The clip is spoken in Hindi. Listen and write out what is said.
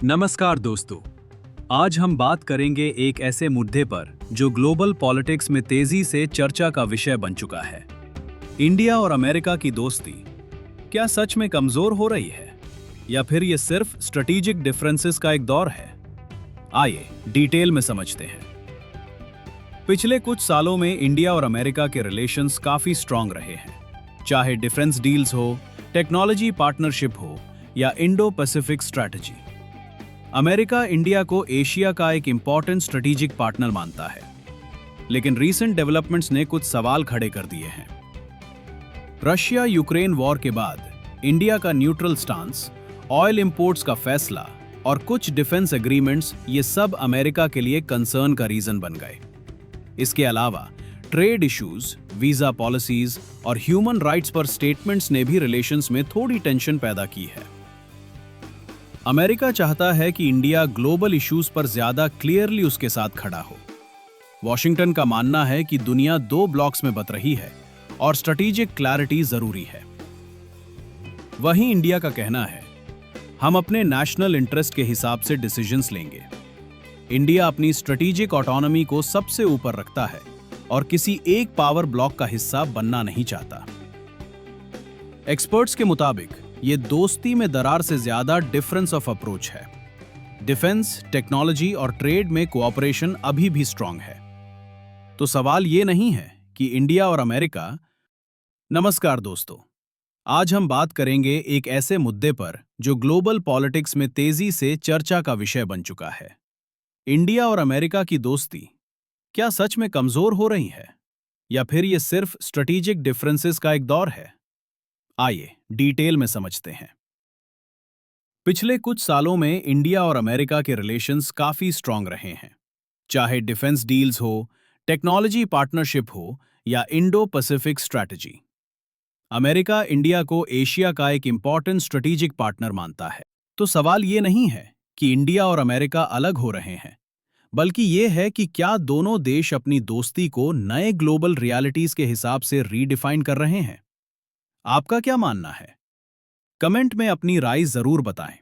नमस्कार दोस्तों। आज हम बात करेंगे एक ऐसे मुद्दे पर जो ग्लोबल पॉलिटिक्स में तेजी से चर्चा का विषय बन चुका है। इंडिया और अमेरिका की दोस्ती क्या सच में कमजोर हो रही है या फिर ये सिर्फ स्ट्रेटेजिक डिफरेंसेस का एक दौर है? आइए डिटेल में समझते हैं। पिछले कुछ सालों में इंडिया और अमेरिका के रिलेशंस काफी स्ट्रांग रहे हैं, चाहे डिफेंस डील्स हो, टेक्नोलॉजी पार्टनरशिप हो या Indo Pacific strategy. America India को एशिया का एक इंपॉर्टेंट स्ट्रेटेजिक पार्टनर मानता है, लेकिन रीसेंट डेवलपमेंट्स ने कुछ सवाल खड़े कर दिए हैं। रशिया यूक्रेन वॉर के बाद इंडिया का न्यूट्रल स्टांस, ऑयल इंपोर्ट्स का फैसला और कुछ डिफेंस एग्रीमेंट्स, ये सब अमेरिका के लिए कंसर्न का रीजन बन गए। इसके अलावा ट्रेड इश्यूज, वीजा पॉलिसीज और ह्यूमन राइट्स पर स्टेटमेंट्स ने भी रिलेशंस में थोड़ी टेंशन पैदा की है। अमेरिका चाहता है कि इंडिया ग्लोबल इश्यूज पर ज्यादा क्लियरली उसके साथ खड़ा हो। वॉशिंगटन का मानना है कि दुनिया दो ब्लॉक्स में बंट रही है और स्ट्रेटेजिक क्लैरिटी जरूरी है। वहीं इंडिया का कहना है, हम अपने नेशनल इंटरेस्ट के हिसाब से डिसीजंस लेंगे। इंडिया अपनी स्ट्रेटेजिक ऑटोनॉमी को सबसे ऊपर रखता है और किसी एक पावर ब्लॉक का हिस्सा बनना नहीं चाहता। एक्सपर्ट्स के मुताबिक ये दोस्ती में दरार से ज्यादा डिफरेंस ऑफ अप्रोच है। डिफेंस, टेक्नोलॉजी और ट्रेड में कोऑपरेशन अभी भी स्ट्रांग है। तो सवाल ये नहीं है कि इंडिया और अमेरिका। नमस्कार दोस्तों, आज हम बात करेंगे एक ऐसे मुद्दे पर जो ग्लोबल पॉलिटिक्स में तेजी से चर्चा का विषय बन चुका है। इंडिया और अमेरिका की दोस्ती क्या सच में कमजोर हो रही है या फिर ये सिर्फ स्ट्रेटेजिक डिफरेंसेस का एक दौर है? आइए डिटेल में समझते हैं। पिछले कुछ सालों में इंडिया और अमेरिका के रिलेशंस काफी स्ट्रांग रहे हैं, चाहे डिफेंस डील्स हो, टेक्नोलॉजी पार्टनरशिप हो या Indo Pacific strategy. America India को एशिया का एक इंपॉर्टेंट स्ट्रेटेजिक पार्टनर मानता है। तो सवाल ये नहीं है कि इंडिया और अमेरिका अलग हो रहे हैं, बल्कि ये है कि क्या दोनों देश अपनी दोस्ती को नए ग्लोबल रियलिटीज के हिसाब से रीडिफाइन कर रहे हैं। आपका क्या मानना है? कमेंट में अपनी राय जरूर बताएं।